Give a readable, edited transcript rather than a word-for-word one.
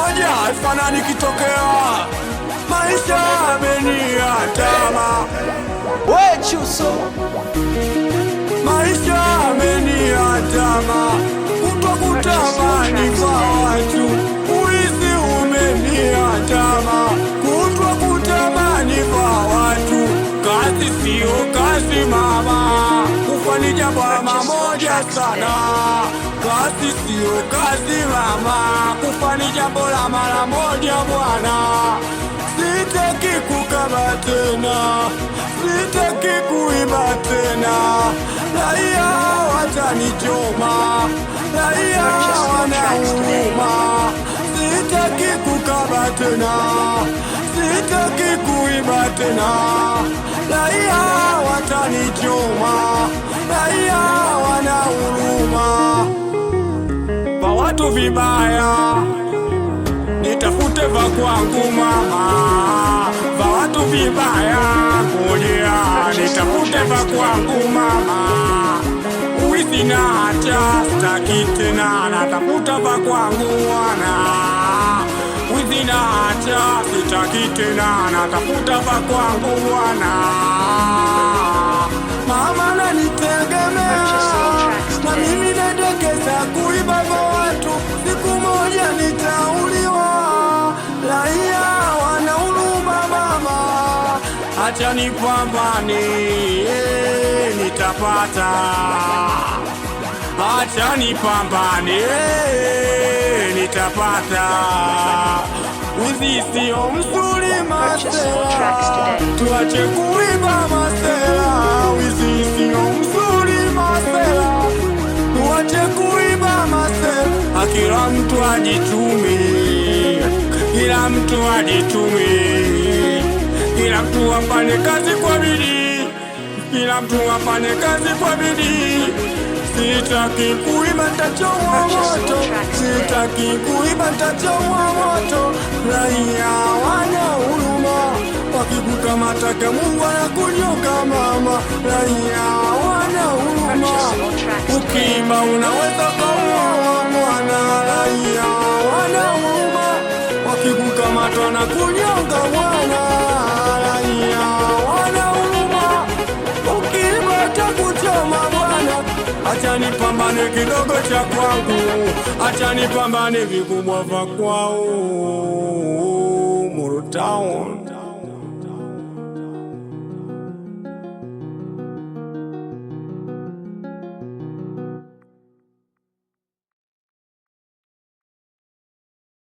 moja haifanani kitokea. Maisha yameniandama, maisha yameniandama, kutokutamani kwa watu, uizi umeniandama, kutokutamani kwa watu. Kazi sio kazi mama, kufanya jambo la moja sana. Kazi sio kazi mama, kufanya jambo la mara moja bwana. Sitaki kukaba tena, sitaki kuiba tena. Raia watanichoma, raia wanauma. Sitaki kukaba tena, sitaki kuiba tena. Raia watanichoma, raia wanauma. Kwa watu vibaya nitafute va kwangu mama, va watu vibaya ngojea nitafute va kwangu mama. Uizi na hacha staki tena, natafuta va kwangu wana. Uizi na hacha sitaki tena, natafuta va kwangu wana. Mama nanitegemea, na mimi nadekeza kuiba kwa watu. Siku moja nitauliwa, raia wanauluma mama. Acha nipambane, nitapata. Acha nipambane, nitapata. Wizi sio mzuri masela, tuache kuiba masela. Wizi sio mzuri masela, tuache kuiba masela. Kila mtu ajitume, kila mtu ajitume, kila mtu afanye kazi kwa bidii, kila mtu afanye kazi kwa bidii. Sitaki kuiba nitachomwa moto, sitaki kuiba nitachomwa moto. Raia wana huruma, wakikukamata Mungu anakunyoka mama. Raia wana huruma, ukiiba unaweza kuua mwana. Raia wana huruma, wakikukamata na kunyonga mwana. Raia wana huruma, ukiiba takuchoma bwana. Acha nipambane kidogo cha kwangu, acha nipambane vikubwa vya kwao. Morotown.